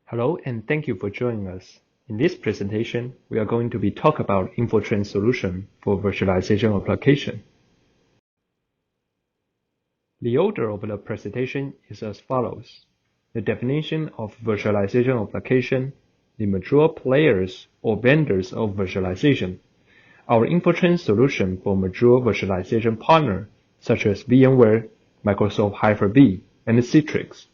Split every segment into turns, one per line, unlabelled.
Hello and thank you for joining us. In this presentation, we are going to be talk about Infortrend solution for virtualization application. The order of the presentation is as follows. The definition of virtualization application, the mature players or vendors of virtualization, our Infortrend solution for mature virtualization partner such as VMware, Microsoft Hyper-V, and Citrix.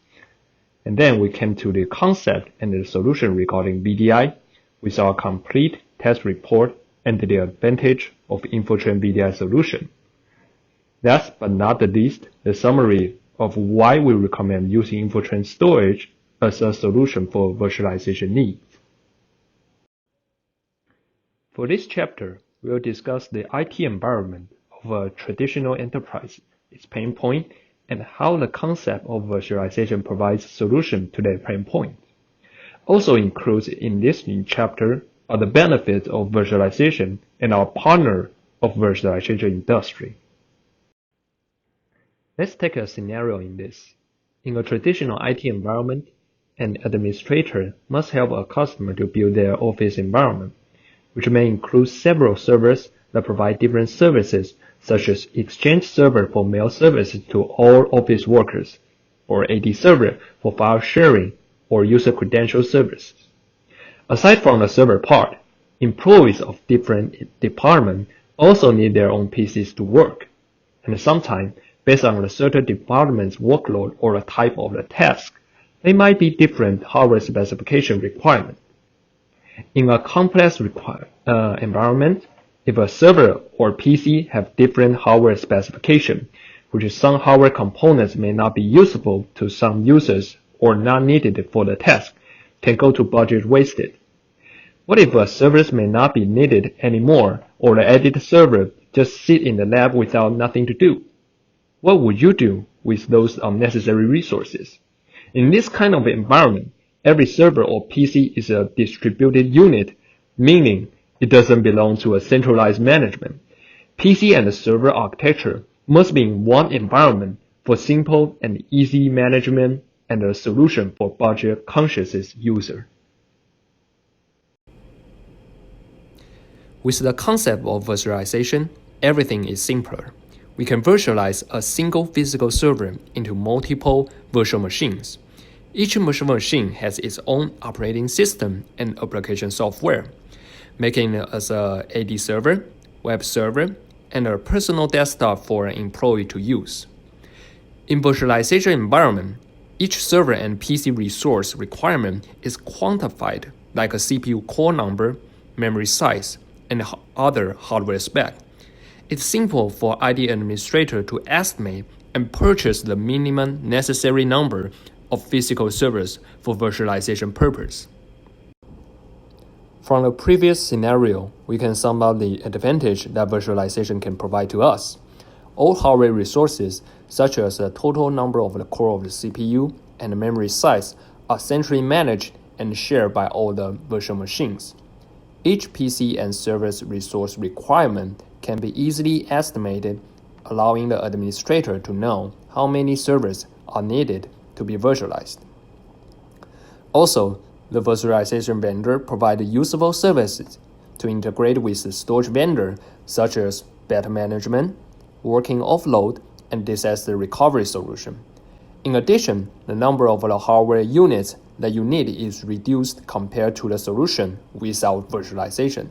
And then we came to the concept and the solution regarding VDI with our complete test report and the advantage of Infortrend VDI solution. Last but not the least, the summary of why we recommend using Infortrend storage as a solution for virtualization needs. For this chapter, we will discuss the IT environment of a traditional enterprise, its pain point, and how the concept of virtualization provides solution to that pain point. Also included in this new chapter are the benefits of virtualization and our partner of virtualization industry. Let's take a scenario in this. In a traditional IT environment, an administrator must help a customer to build their office environment, which may include several servers that provide different services such as Exchange server for mail services to all office workers, or AD server for file sharing or user credential services. Aside from the server part, employees of different departments also need their own PCs to work, and sometimes, based on the certain department's workload or the type of the task, they might be different hardware specification requirements. In a complex environment, if a server or PC have different hardware specification, which some hardware components may not be usable to some users or not needed for the task, can go to budget wasted. What if a service may not be needed anymore or the added server just sit in the lab without nothing to do? What would you do with those unnecessary resources? In this kind of environment, every server or PC is a distributed unit, meaning it doesn't belong to a centralized management. PC and server architecture must be in one environment for simple and easy management and a solution for budget-conscious user. With the concept of virtualization, everything is simpler. We can virtualize a single physical server into multiple virtual machines. Each virtual machine has its own operating system and application software, making it as a AD server, web server, and a personal desktop for an employee to use. In virtualization environment, each server and PC resource requirement is quantified like a CPU core number, memory size, and other hardware spec. It's simple for IT administrator to estimate and purchase the minimum necessary number of physical servers for virtualization purpose. From the previous scenario, we can sum up the advantage that virtualization can provide to us. All hardware resources, such as the total number of the core of the CPU and the memory size, are centrally managed and shared by all the virtual machines. Each PC and server's resource requirement can be easily estimated, allowing the administrator to know how many servers are needed to be virtualized. Also, the virtualization vendor provides useful services to integrate with the storage vendor, such as data management, working offload, and disaster recovery solution. In addition, the number of the hardware units that you need is reduced compared to the solution without virtualization.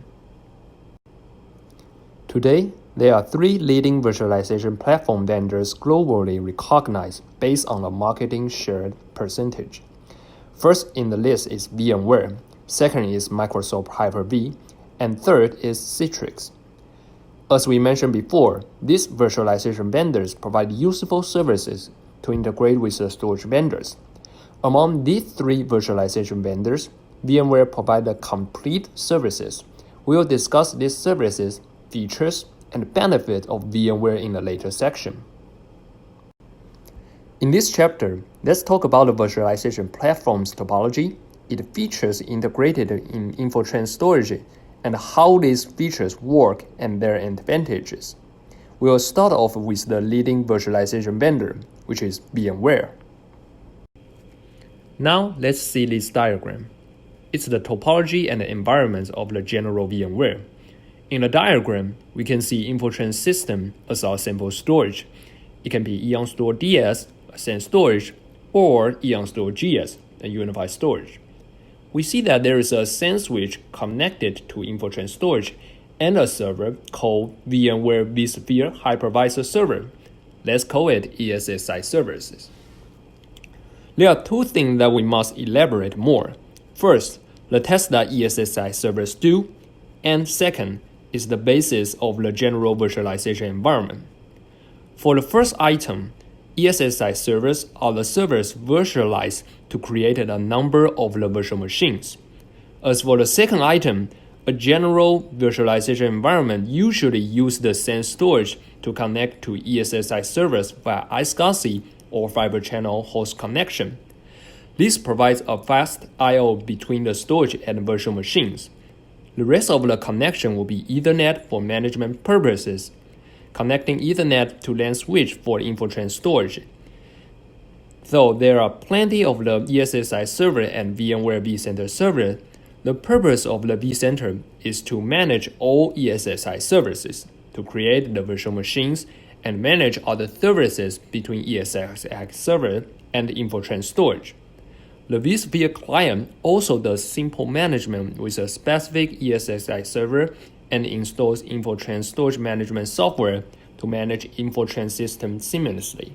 Today, there are 3 leading virtualization platform vendors globally recognized based on the marketing share percentage. First in the list is VMware, second is Microsoft Hyper-V, and third is Citrix. As we mentioned before, these virtualization vendors provide useful services to integrate with the storage vendors. Among these 3 virtualization vendors, VMware provides the complete services. We will discuss these services, features, and benefits of VMware in a later section. In this chapter, let's talk about the virtualization platform's topology, its features integrated in Infortrend storage, and how these features work and their advantages. We will start off with the leading virtualization vendor, which is VMware. Now let's see this diagram. It's the topology and the environment of the general VMware. In the diagram, we can see Infortrend system as our sample storage. It can be Eon Store DS, a SAN storage, or Eon Store GS, a unified storage. We see that there is a SAN switch connected to Infortrend storage and a server called VMware vSphere Hypervisor Server. Let's call it ESXi services. There are two things that we must elaborate more. First, the test that ESXi servers do, and second is the basis of the general virtualization environment. For the first item, ESXi servers are the servers virtualized to create a number of the virtual machines. As for the second item, a general virtualization environment usually uses the SAN storage to connect to ESXi servers via iSCSI or fiber channel host connection. This provides a fast I/O between the storage and virtual machines. The rest of the connection will be Ethernet for management purposes, connecting Ethernet to LAN switch for Infortrend storage. Though there are plenty of the ESXi server and VMware vCenter server, the purpose of the vCenter is to manage all ESXi services, to create the virtual machines, and manage other services between ESXi server and Infortrend storage. The vSphere client also does simple management with a specific ESXi server and installs Infortrend storage management software to manage Infortrend system seamlessly.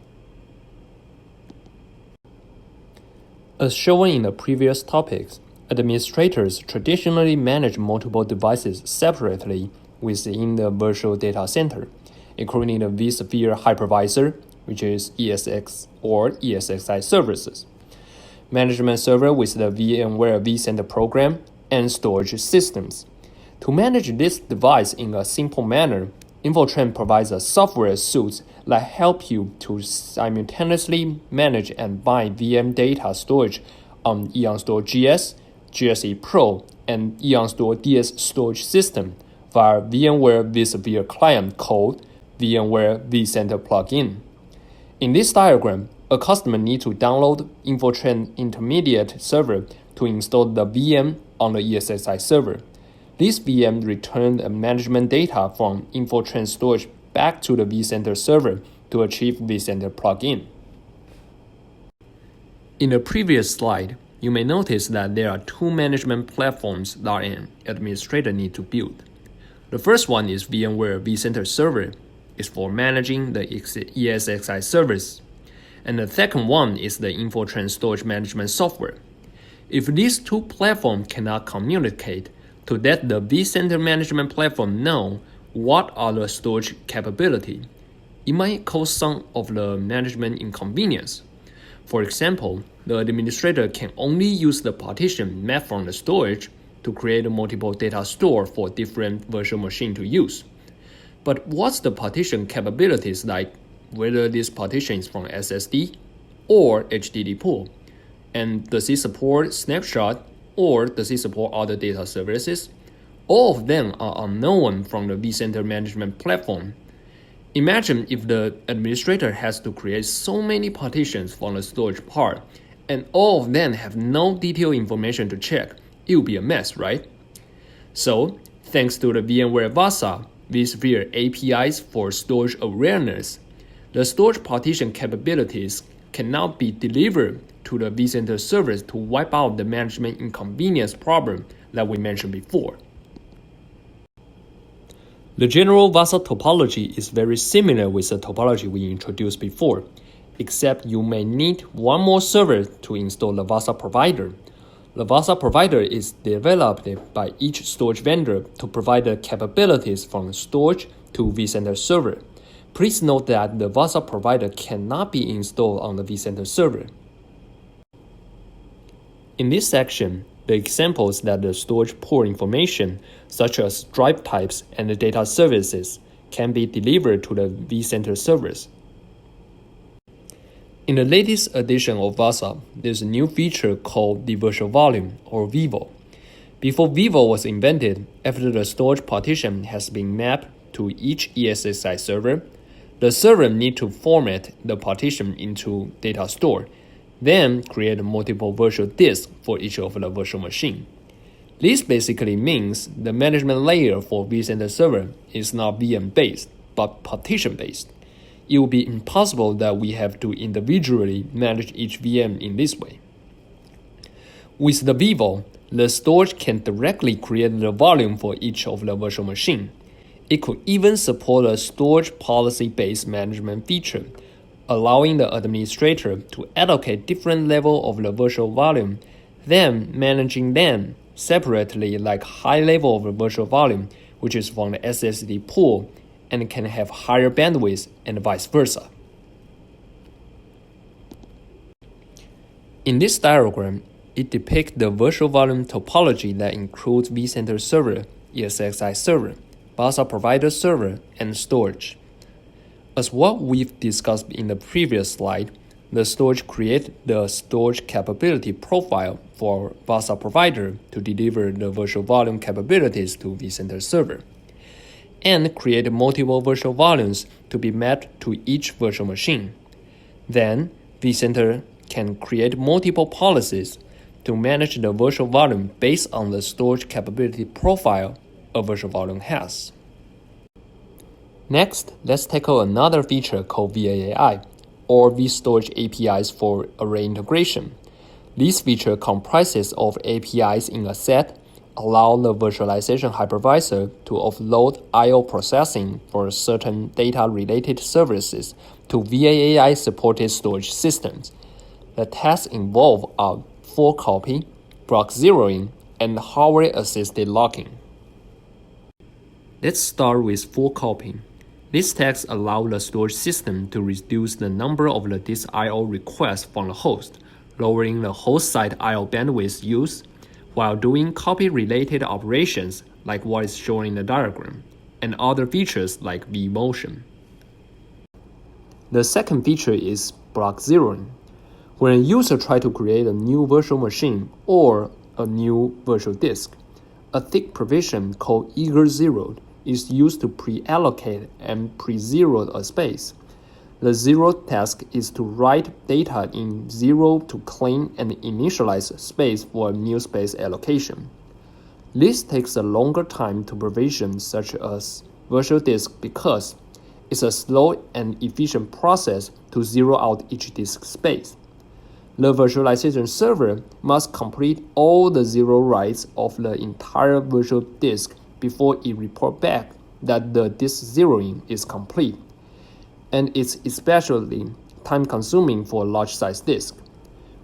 As shown in the previous topics, administrators traditionally manage multiple devices separately within the virtual data center, including the vSphere hypervisor, which is ESX or ESXi services, management server with the VMware vCenter program, and storage systems. To manage this device in a simple manner, Infortrend provides a software suite that help you to simultaneously manage and bind VM data storage on Eon Store GS, GSE Pro, and Eon Store DS storage system via VMware vSphere client called VMware vCenter plugin. In this diagram, a customer needs to download Infortrend intermediate server to install the VM on the ESXi server. This VM returns the management data from Infortrend storage back to the vCenter server to achieve vCenter plugin. In the previous slide, you may notice that there are two management platforms that an administrator needs to build. The first one is VMware vCenter server. It's for managing the ESXi service. And the second one is the Infortrend storage management software. If these two platforms cannot communicate, to let the vCenter management platform know what are the storage capability, it might cause some of the management inconvenience. For example, the administrator can only use the partition map from the storage to create a multiple data store for different virtual machines to use. But what's the partition capabilities like, whether this partition is from SSD or HDD pool? And does it support snapshot or does it support other data services? All of them are unknown from the vCenter management platform. Imagine if the administrator has to create so many partitions from the storage part, and all of them have no detailed information to check. It will be a mess, right? So, thanks to the VMware VASA, vSphere APIs for storage awareness, the storage partition capabilities can now be delivered to the vCenter service to wipe out the management inconvenience problem that we mentioned before. The general VASA topology is very similar with the topology we introduced before, except you may need one more server to install the VASA provider. The VASA provider is developed by each storage vendor to provide the capabilities from storage to vCenter server. Please note that the VASA provider cannot be installed on the vCenter server. In this section, the examples that the storage pool information, such as drive types and the data services, can be delivered to the vCenter servers. In the latest edition of VASA, there's a new feature called the virtual volume, or VVol. Before VVol was invented, after the storage partition has been mapped to each ESXi server, the server needs to format the partition into data store, Then create multiple virtual disks for each of the virtual machine. This basically means the management layer for vCenter server is not VM-based, but partition-based. It will be impossible that we have to individually manage each VM in this way. With the VVol, the storage can directly create the volume for each of the virtual machine. It could even support a storage policy-based management feature, allowing the administrator to allocate different levels of the virtual volume, then managing them separately like high level of the virtual volume, which is from the SSD pool, and can have higher bandwidth and vice versa. In this diagram, it depicts the virtual volume topology that includes vCenter server, ESXi server, VASA provider server, and storage. As what we've discussed in the previous slide, the storage creates the storage capability profile for VASA provider to deliver the virtual volume capabilities to vCenter server, and create multiple virtual volumes to be mapped to each virtual machine. Then, vCenter can create multiple policies to manage the virtual volume based on the storage capability profile a virtual volume has. Next, let's tackle another feature called VAAI, or vStorage APIs for array integration. This feature comprises of APIs in a set, allow the virtualization hypervisor to offload I/O processing for certain data-related services to VAAI-supported storage systems. The tasks involve are full copy, block zeroing, and hardware-assisted locking. Let's start with full copy. These tasks allow the storage system to reduce the number of the disk I/O requests from the host, lowering the host side I/O bandwidth use, while doing copy-related operations like what is shown in the diagram, and other features like vMotion. The second feature is block zeroing. When a user tries to create a new virtual machine or a new virtual disk, a thick provision called eager zeroed is used to pre-allocate and pre-zero a space. The zero task is to write data in zero to claim and initialize space for a new space allocation. This takes a longer time to provision such as virtual disk because it's a slow and efficient process to zero out each disk space. The virtualization server must complete all the zero writes of the entire virtual disk before it reports back that the disk zeroing is complete, and it's especially time-consuming for a large-size disk.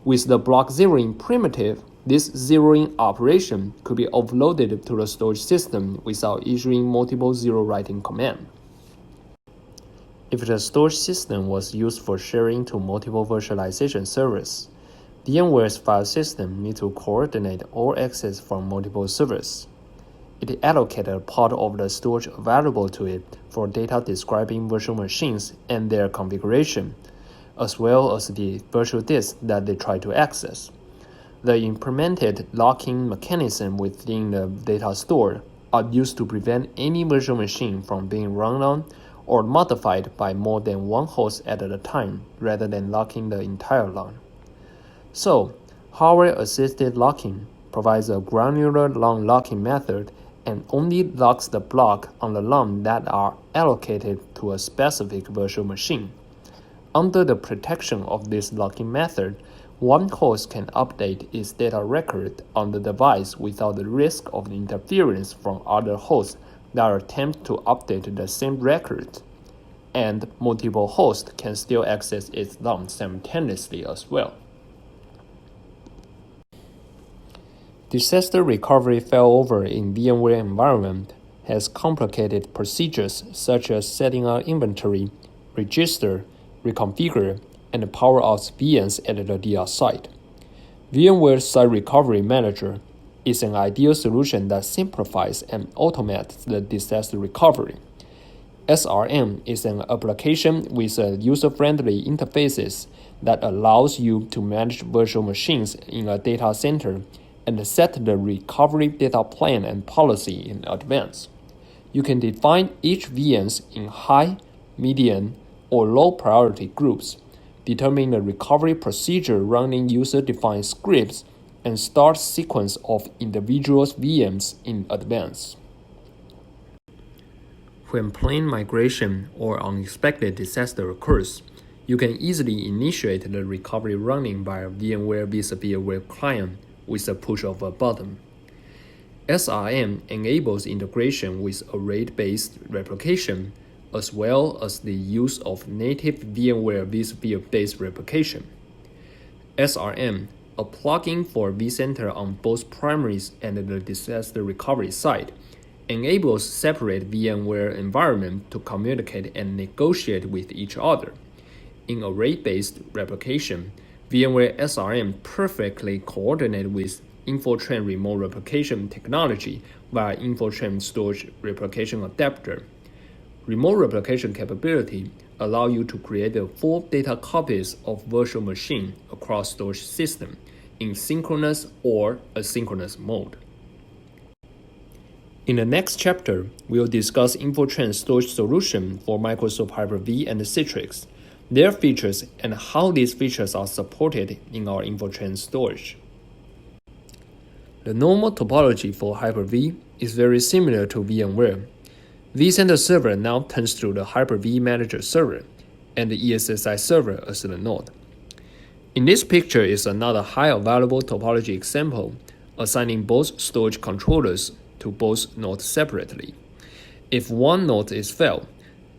With the block zeroing primitive, this zeroing operation could be offloaded to the storage system without issuing multiple zero-writing commands. If the storage system was used for sharing to multiple virtualization servers, VMware's file system needs to coordinate all access from multiple servers. It allocated a part of the storage available to it for data describing virtual machines and their configuration, as well as the virtual disk that they try to access. The implemented locking mechanism within the data store are used to prevent any virtual machine from being run on or modified by more than one host at a time rather than locking the entire LAN. So, hardware-assisted locking provides a granular LAN locking method and only locks the block on the LAN that are allocated to a specific virtual machine. Under the protection of this locking method, one host can update its data record on the device without the risk of interference from other hosts that attempt to update the same record, and multiple hosts can still access its LAN simultaneously as well. Disaster recovery failover in VMware environment has complicated procedures such as setting up inventory, register, reconfigure, and power out VMs at the DR site. VMware Site Recovery Manager is an ideal solution that simplifies and automates the disaster recovery. SRM is an application with a user-friendly interfaces that allows you to manage virtual machines in a data center and set the recovery data plan and policy in advance. You can define each VMs in high, medium, or low priority groups, determine the recovery procedure running user-defined scripts, and start sequence of individual VMs in advance. When planned migration or unexpected disaster occurs, you can easily initiate the recovery running by a VMware vSphere web client with a push of a button. SRM enables integration with array-based replication, as well as the use of native VMware vSphere-based replication. SRM, a plugin for vCenter on both primaries and the disaster recovery side, enables separate VMware environments to communicate and negotiate with each other. In array-based replication, VMware SRM perfectly coordinates with Infortrend remote replication technology via Infortrend storage replication adapter. Remote replication capability allows you to create the full data copies of virtual machine across storage system in synchronous or asynchronous mode. In the next chapter, we'll discuss Infortrend storage solution for Microsoft Hyper-V and Citrix, their features, and how these features are supported in our Infortrend storage. The normal topology for Hyper-V is very similar to VMware. vCenter server now turns to the Hyper-V manager server, and the ESXi server as the node. In this picture is another high available topology example, assigning both storage controllers to both nodes separately. If one node is failed,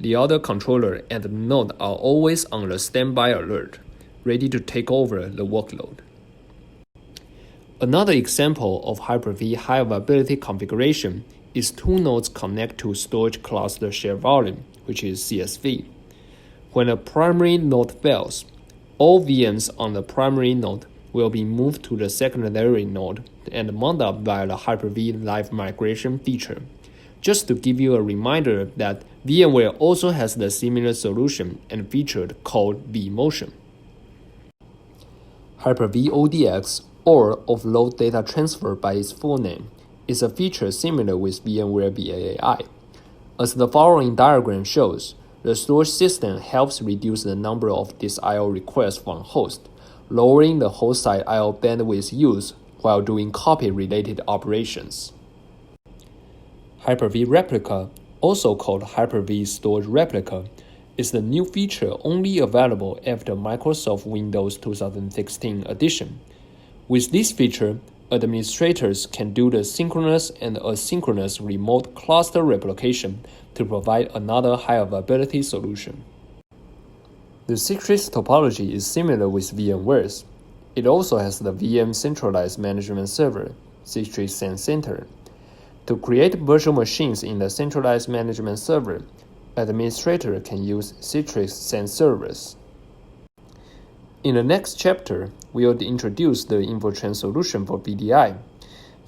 the other controller and the node are always on the standby alert, ready to take over the workload. Another example of Hyper-V high availability configuration is two nodes connect to storage cluster share volume, which is CSV. When a primary node fails, all VMs on the primary node will be moved to the secondary node and mounted up via the Hyper-V live migration feature. Just to give you a reminder that VMware also has the similar solution and feature called vMotion. Hyper-V ODX, or offload data transfer by its full name, is a feature similar with VMware VAAI. As the following diagram shows, the storage system helps reduce the number of disk I/O requests from host, lowering the host side I/O bandwidth use while doing copy-related operations. Hyper-V Replica, also called Hyper-V Storage Replica, is the new feature only available after Microsoft Windows 2016 edition. With this feature, administrators can do the synchronous and asynchronous remote cluster replication to provide another high availability solution. The Citrix topology is similar with VMware's. It also has the VM centralized management server, Citrix XenServer. To create virtual machines in the centralized management server, administrator can use Citrix XenServers. In the next chapter, we'll introduce the Infortrend solution for VDI.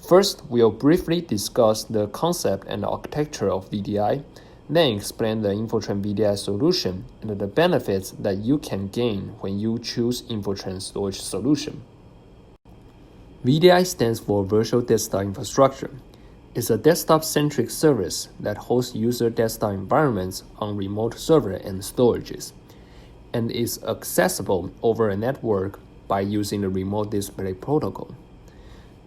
First, we'll briefly discuss the concept and architecture of VDI, then explain the Infortrend VDI solution and the benefits that you can gain when you choose Infortrend storage solution. VDI stands for Virtual Desktop Infrastructure. It's a desktop-centric service that hosts user desktop environments on remote server and storages, and is accessible over a network by using the Remote Display Protocol.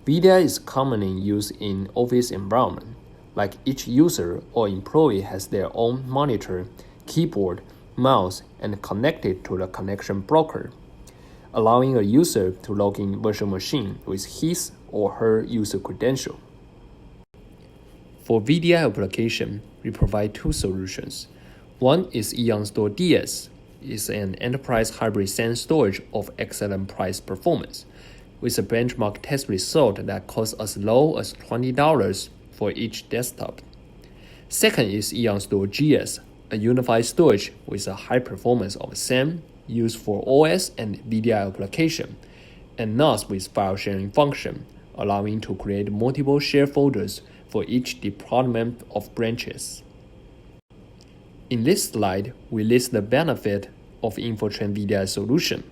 VDI is commonly used in office environment, like each user or employee has their own monitor, keyboard, mouse, and connected to the connection broker, allowing a user to log in virtual machine with his or her user credential. For VDI application, we provide two solutions. One is EonStore DS. It's an enterprise hybrid SAN storage of excellent price performance, with a benchmark test result that costs as low as $20 for each desktop. Second is EonStore GS, a unified storage with a high performance of SAN used for OS and VDI application, and NAS with file sharing function, allowing to create multiple shared folders for each deployment of branches. In this slide, we list the benefit of Infortrend VDI solution.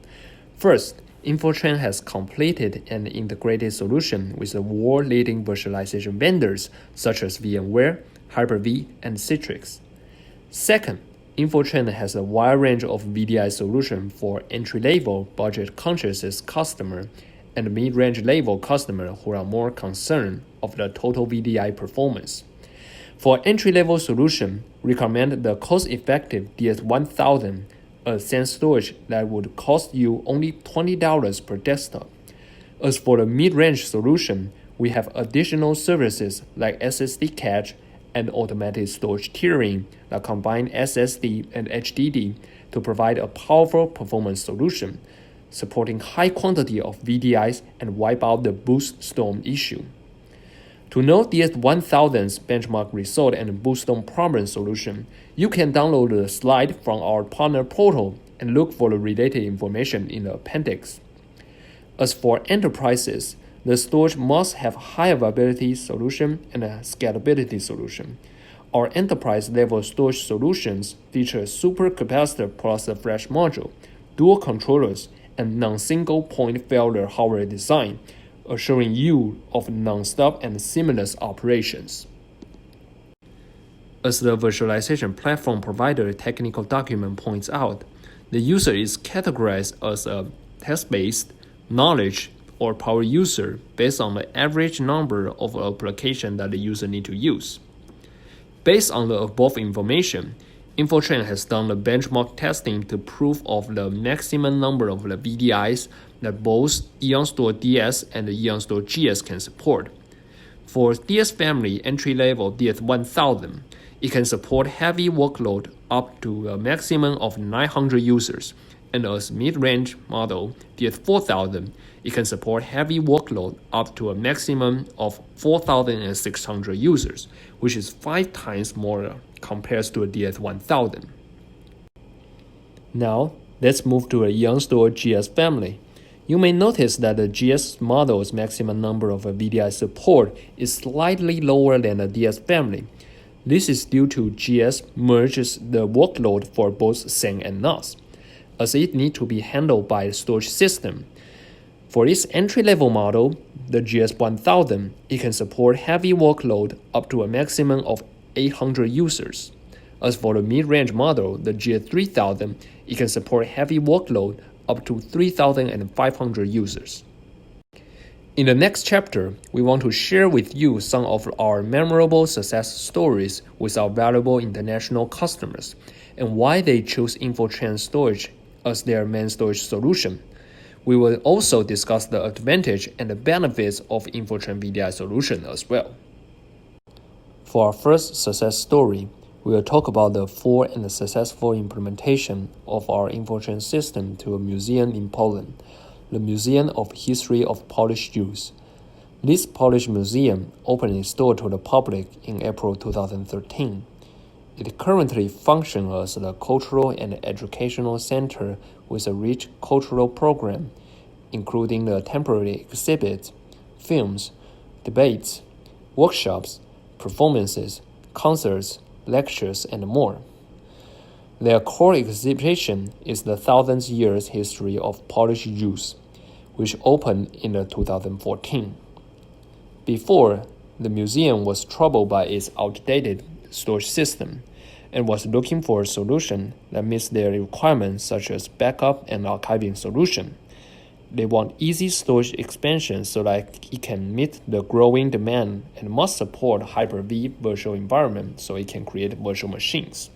First, Infortrend has completed an integrated solution with the world-leading virtualization vendors such as VMware, Hyper-V, and Citrix. Second, Infortrend has a wide range of VDI solutions for entry-level, budget-conscious customers and mid-range level customers who are more concerned of the total VDI performance. For entry-level solution, recommend the cost-effective DS1000, a SAN storage that would cost you only $20 per desktop. As for the mid-range solution, we have additional services like SSD cache and automatic storage tiering that combine SSD and HDD to provide a powerful performance solution, supporting high quantity of VDIs and wipe out the boost storm issue. To know DS1000's benchmark result and boost storm problem solution, you can download the slide from our partner portal and look for the related information in the appendix. As for enterprises, the storage must have high availability solution and a scalability solution. Our enterprise-level storage solutions feature super capacitor plus a flash module, dual controllers, and non-single point failure hardware design, assuring you of non-stop and seamless operations. As the virtualization platform provider technical document points out, the user is categorized as a text-based, knowledge, or power user based on the average number of applications that the user needs to use. Based on the above information, Infortrend has done the benchmark testing to prove of the maximum number of the VDIs that both EonStore DS and the EonStore GS can support. For DS family entry-level DS1000, it can support heavy workload up to a maximum of 900 users, and as mid-range model DS4000, it can support heavy workload up to a maximum of 4,600 users, which is 5 times more compared to a DS1000. Now, let's move to a EonStore GS family. You may notice that the GS model's maximum number of VDI support is slightly lower than the DS family. This is due to GS merges the workload for both SAN and NAS, as it needs to be handled by the storage system. For its entry-level model, the GS1000, it can support heavy workload up to a maximum of 800 users. As for the mid-range model, the GS3000, it can support heavy workload up to 3,500 users. In the next chapter, we want to share with you some of our memorable success stories with our valuable international customers and why they chose Infortrend storage as their main storage solution. We will also discuss the advantage and the benefits of Infortrend VDI solution as well. For our first success story, we will talk about the full and successful implementation of our Infortrend system to a museum in Poland, the Museum of History of Polish Jews. This Polish museum opened its door to the public in April 2013. It currently functions as the cultural and educational center with a rich cultural program, including the temporary exhibits, films, debates, workshops, performances, concerts, lectures, and more. Their core exhibition is the 1,000 Years History of Polish Jews, which opened in 2014. Before, the museum was troubled by its outdated storage system and was looking for a solution that meets their requirements such as backup and archiving solution. They want easy storage expansion so that it can meet the growing demand and must support Hyper-V virtual environment so it can create virtual machines.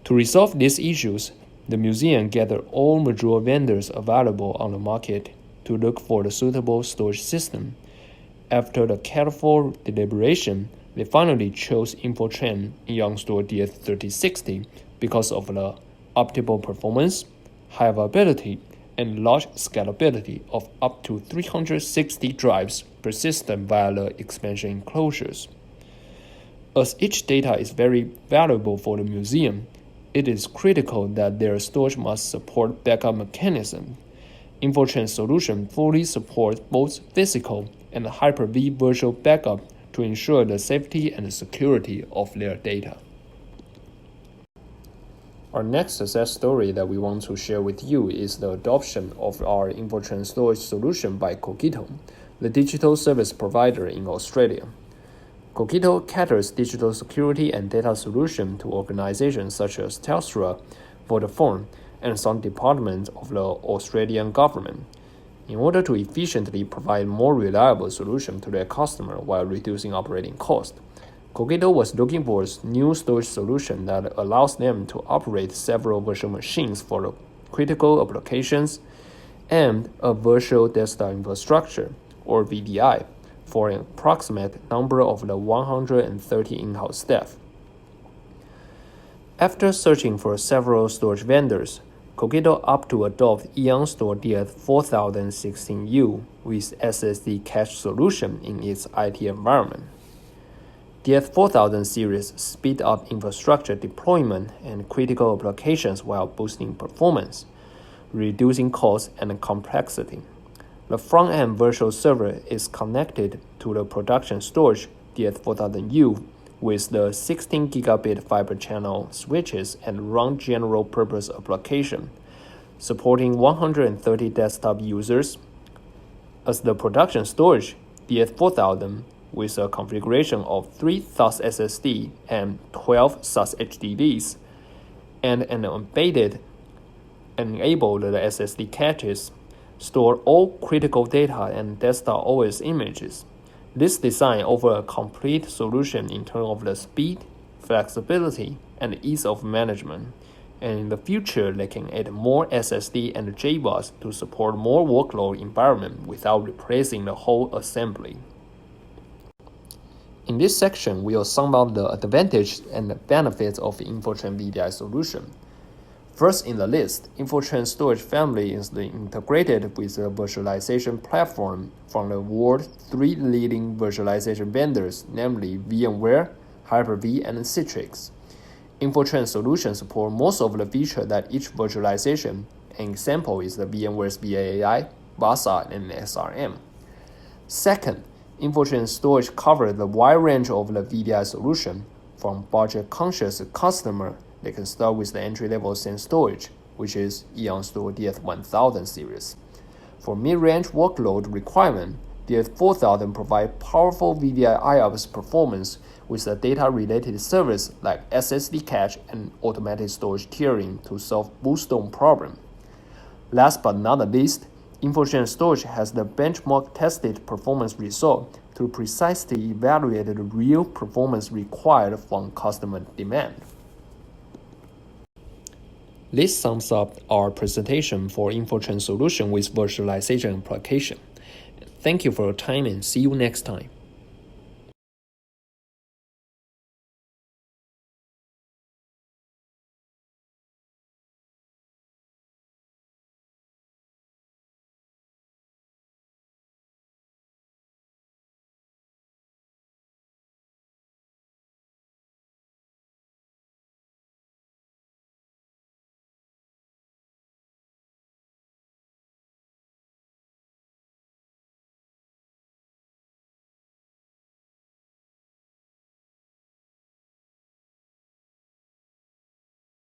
To resolve these issues, the museum gathered all major vendors available on the market to look for the suitable storage system. After the careful deliberation, they finally chose Infortrend EonStore DS3060 because of the optimal performance, high availability, and large scalability of up to 360 drives per system via the expansion enclosures. As each data is very valuable for the museum, it is critical that their storage must support backup mechanism. Infortrend solution fully supports both physical and Hyper-V virtual backup to ensure the safety and security of their data. Our next success story that we want to share with you is the adoption of our Infortrend storage solution by Cogito, the digital service provider in Australia. Coquito caters digital security and data solution to organizations such as Telstra, Vodafone, and some departments of the Australian government, in order to efficiently provide more reliable solutions to their customer while reducing operating cost. Coquito was looking for a new storage solution that allows them to operate several virtual machines for the critical applications and a virtual desktop infrastructure, or VDI, for an approximate number of the 130 in-house staff. After searching for several storage vendors, Coquito opted to adopt EonStore DF4016U with SSD cache solution in its IT environment. DF4000 series speed up infrastructure deployment and critical applications while boosting performance, reducing cost and complexity. The front-end virtual server is connected to the production storage DF4000U with the 16 gigabit fiber channel switches and run general-purpose application, supporting 130 desktop users. As the production storage, DF4000 with a configuration of 3 SAS SSD and 12 SAS HDDs, and an embedded enabled the SSD caches, store all critical data and desktop OS images. This design offers a complete solution in terms of the speed, flexibility, and ease of management. And in the future, they can add more SSD and JBOS to support more workload environment without replacing the whole assembly. In this section, we will sum up the advantages and the benefits of the Infortrend VDI solution. First in the list, Infortrend storage family is integrated with a virtualization platform from the world's 3 leading virtualization vendors, namely VMware, Hyper-V, and Citrix. Infortrend solutions support most of the features that each virtualization. An example is the VMware's VAAI, VASA, and SRM. Second, Infortrend storage covers the wide range of the VDI solution. From budget-conscious customer, they can start with the entry-level SAN storage, which is EonStore DF1000 series. For mid-range workload requirement, DF4000 provides powerful VDI IOPS performance with a data-related service like SSD cache and automatic storage tiering to solve bootstone problem. Last but not least, Infortrend storage has the benchmark-tested performance result to precisely evaluate the real performance required from customer demand. This sums up our presentation for Infortrend solution with virtualization application. Thank you for your time and see you next time.